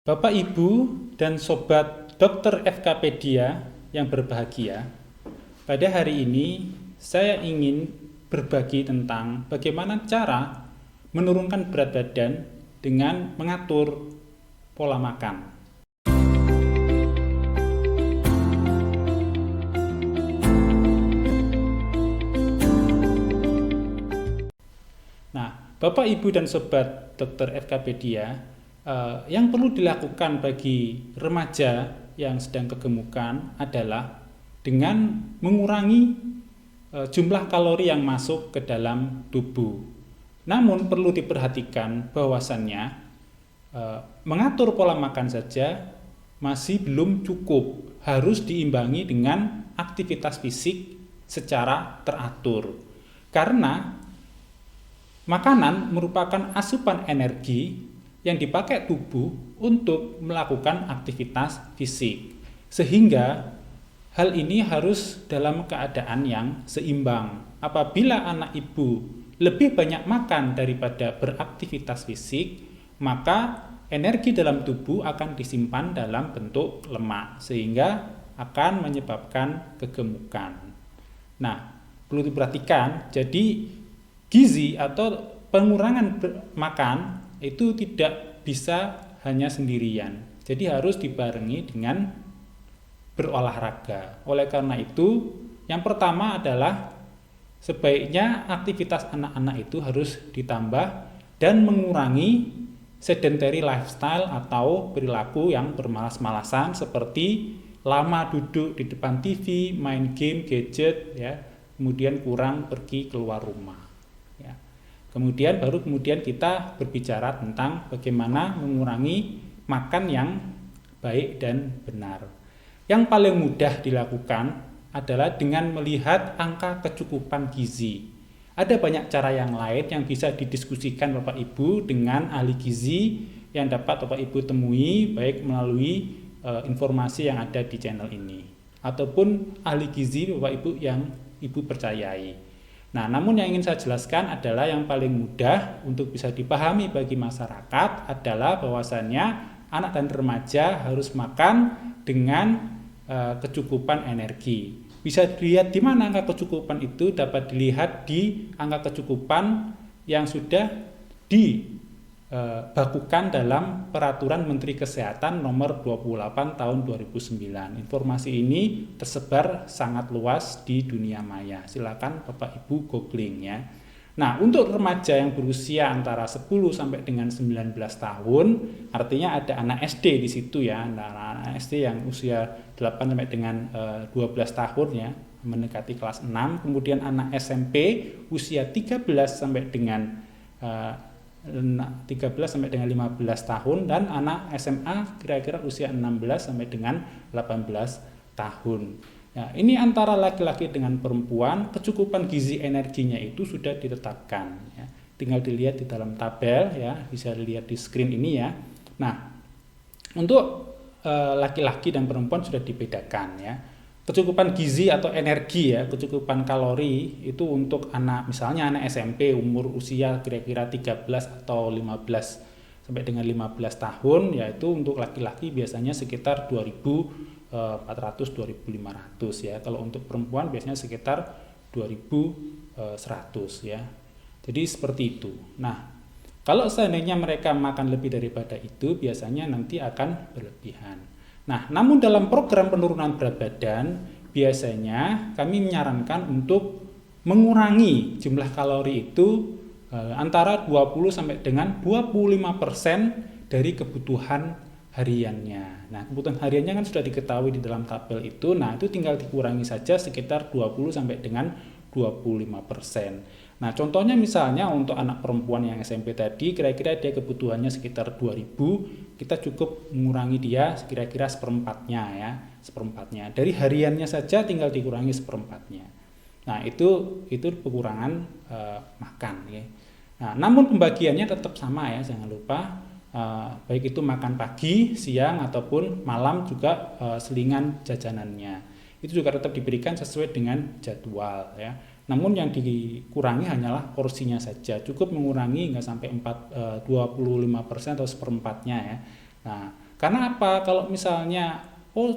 Bapak, Ibu, dan Sobat Dokter FKpedia yang berbahagia, pada hari ini saya ingin berbagi tentang bagaimana cara menurunkan berat badan dengan mengatur pola makan. Nah, Bapak, Ibu, dan Sobat Dokter FKpedia, yang perlu dilakukan bagi remaja yang sedang kegemukan adalah dengan mengurangi jumlah kalori yang masuk ke dalam tubuh. Namun perlu diperhatikan bahwasannya mengatur pola makan saja masih belum cukup, harus diimbangi dengan aktivitas fisik secara teratur. Karena makanan merupakan asupan energi yang dipakai tubuh untuk melakukan aktivitas fisik. Sehingga hal ini harus dalam keadaan yang seimbang. Apabila anak ibu lebih banyak makan daripada beraktivitas fisik, maka energi dalam tubuh akan disimpan dalam bentuk lemak, sehingga akan menyebabkan kegemukan. Nah, perlu diperhatikan, jadi gizi atau pengurangan makan itu tidak bisa hanya sendirian. Jadi harus dibarengi dengan berolahraga. Oleh karena itu, yang pertama adalah sebaiknya aktivitas anak-anak itu harus ditambah dan mengurangi sedentary lifestyle atau perilaku yang bermalas-malasan seperti lama duduk di depan TV, main game, gadget, ya, kemudian kurang pergi keluar rumah. Ya. Kemudian kita berbicara tentang bagaimana mengurangi makan yang baik dan benar. Yang paling mudah dilakukan adalah dengan melihat angka kecukupan gizi. Ada banyak cara yang lain yang bisa didiskusikan Bapak Ibu dengan ahli gizi yang dapat Bapak Ibu temui baik melalui informasi yang ada di channel ini ataupun ahli gizi Bapak Ibu yang Ibu percayai. Nah, namun yang ingin saya jelaskan adalah yang paling mudah untuk bisa dipahami bagi masyarakat adalah bahwasannya anak dan remaja harus makan dengan kecukupan energi. Bisa dilihat di mana angka kecukupan itu, dapat dilihat di angka kecukupan yang sudah dibakukan dalam Peraturan Menteri Kesehatan nomor 28 tahun 2009. Informasi ini tersebar sangat luas di dunia maya. Silakan Bapak Ibu googling ya. Nah, untuk remaja yang berusia antara 10 sampai dengan 19 tahun, artinya ada anak SD di situ ya, anak SD yang usia 8 sampai dengan 12 tahun ya, mendekati kelas 6, kemudian anak SMP usia 13 sampai dengan 15 tahun, dan anak SMA kira-kira usia 16 sampai dengan 18 tahun. Ya, ini antara laki-laki dengan perempuan, kecukupan gizi energinya itu sudah ditetapkan. Ya. Tinggal dilihat di dalam tabel, ya, bisa dilihat di screen ini ya. Nah, untuk laki-laki dan perempuan sudah dibedakan ya. Kecukupan gizi atau energi ya, kecukupan kalori itu untuk anak, misalnya anak SMP umur usia kira-kira 13 atau 15 sampai dengan 15 tahun, yaitu untuk laki-laki biasanya sekitar 2.400-2.500 ya. Kalau untuk perempuan biasanya sekitar 2.100 ya. Jadi seperti itu. Nah, kalau seandainya mereka makan lebih daripada itu, biasanya nanti akan berlebihan. Nah, namun dalam program penurunan berat badan, biasanya kami menyarankan untuk mengurangi jumlah kalori itu antara 20 sampai dengan 25% dari kebutuhan hariannya. Nah, kebutuhan hariannya kan sudah diketahui di dalam tabel itu. Nah, itu tinggal dikurangi saja sekitar 20 sampai dengan 25%. Nah, contohnya misalnya untuk anak perempuan yang SMP tadi, kira-kira dia kebutuhannya sekitar 2000, kita cukup mengurangi dia kira-kira seperempatnya ya, seperempatnya. Dari hariannya saja tinggal dikurangi seperempatnya. Nah, itu pengurangan makan ya. Nah, namun pembagiannya tetap sama ya, jangan lupa. Baik itu makan pagi, siang ataupun malam juga selingan jajanannya. Itu juga tetap diberikan sesuai dengan jadwal ya. Namun yang dikurangi hanyalah porsinya saja. Cukup mengurangi nggak sampai 25% atau seperempatnya ya. Nah, Karena apa? Kalau misalnya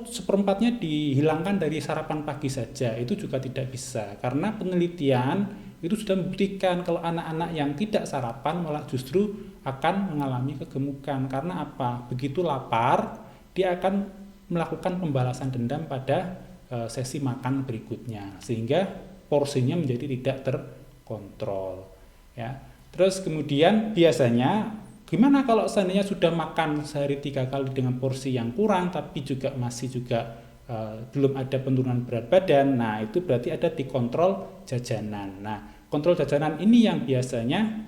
seperempatnya dihilangkan dari sarapan pagi saja, itu juga tidak bisa. Karena penelitian itu sudah membuktikan kalau anak-anak yang tidak sarapan malah justru akan mengalami kegemukan. Karena apa? Begitu lapar, dia akan melakukan pembalasan dendam pada sesi makan berikutnya, sehingga porsinya menjadi tidak terkontrol. Ya. Terus kemudian biasanya gimana kalau seandainya sudah makan sehari 3 kali dengan porsi yang kurang tapi juga masih juga belum ada penurunan berat badan. Nah, itu berarti ada dikontrol jajanan. Nah, kontrol jajanan ini yang biasanya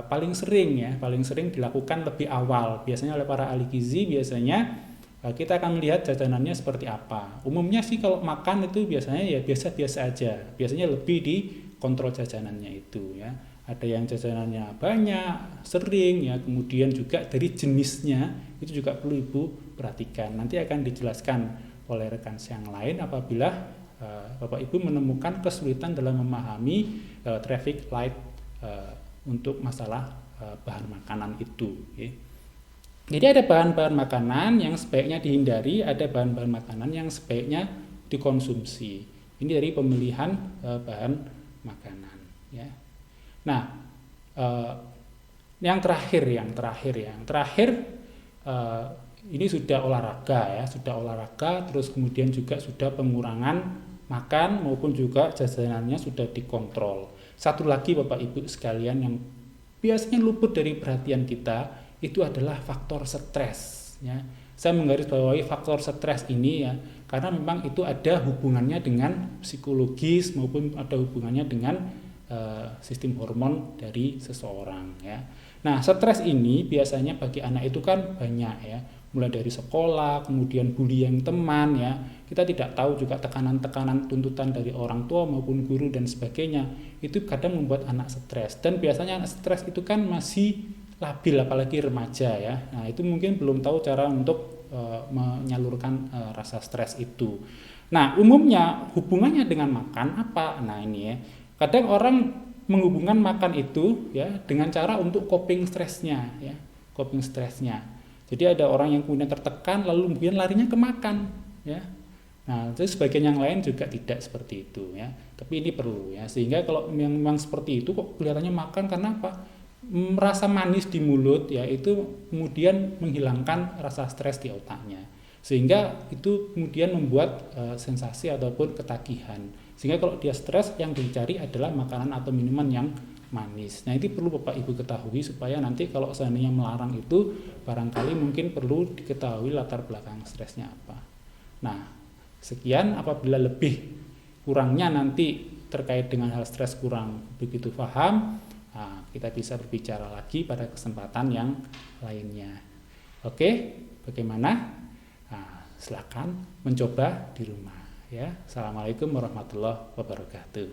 paling sering dilakukan lebih awal. Biasanya oleh para ahli gizi biasanya kita akan melihat jajanannya seperti apa. Umumnya sih kalau makan itu biasanya ya biasa-biasa aja. Biasanya lebih dikontrol jajanannya itu ya. Ada yang jajanannya banyak, sering ya, kemudian juga dari jenisnya itu juga perlu Ibu perhatikan. Nanti akan dijelaskan oleh rekan yang lain apabila Bapak Ibu menemukan kesulitan dalam memahami traffic light untuk masalah bahan makanan itu. Ya. Jadi ada bahan-bahan makanan yang sebaiknya dihindari, ada bahan-bahan makanan yang sebaiknya dikonsumsi. Ini dari pemilihan bahan makanan. Ya. Nah, yang terakhir, ini sudah olahraga, terus kemudian juga sudah pengurangan makan maupun juga jajanannya sudah dikontrol. Satu lagi Bapak Ibu sekalian yang biasanya luput dari perhatian kita itu adalah faktor stres. Ya. Saya menggarisbawahi faktor stres ini ya, karena memang itu ada hubungannya dengan psikologis maupun ada hubungannya dengan sistem hormon dari seseorang ya. Nah, stres ini biasanya bagi anak itu kan banyak ya, mulai dari sekolah, kemudian bullying teman ya. Kita tidak tahu juga tekanan-tekanan tuntutan dari orang tua maupun guru dan sebagainya. Itu kadang membuat anak stres dan biasanya anak stres itu kan masih labil apalagi remaja ya. Nah, itu mungkin belum tahu cara untuk menyalurkan rasa stres itu. Nah, umumnya hubungannya dengan makan apa? Nah, ini ya. Kadang orang menghubungkan makan itu ya dengan cara untuk coping stresnya ya, coping stresnya. Jadi ada orang yang kemudian tertekan lalu kemudian larinya ke makan ya. Nah, terus sebagian yang lain juga tidak seperti itu ya. Tapi ini perlu ya, sehingga kalau memang seperti itu kok kelihatannya makan karena apa? Merasa manis di mulut ya, itu kemudian menghilangkan rasa stres di otaknya. Sehingga itu kemudian membuat sensasi ataupun ketagihan. Sehingga kalau dia stres yang dicari adalah makanan atau minuman yang manis. Nah, itu perlu Bapak Ibu ketahui supaya nanti kalau seandainya melarang itu barangkali mungkin perlu diketahui latar belakang stresnya apa. Nah, sekian, apabila lebih kurangnya nanti terkait dengan hal stres kurang begitu paham, kita bisa berbicara lagi pada kesempatan yang lainnya. Oke, bagaimana? Silakan mencoba di rumah ya. Assalamualaikum warahmatullahi wabarakatuh.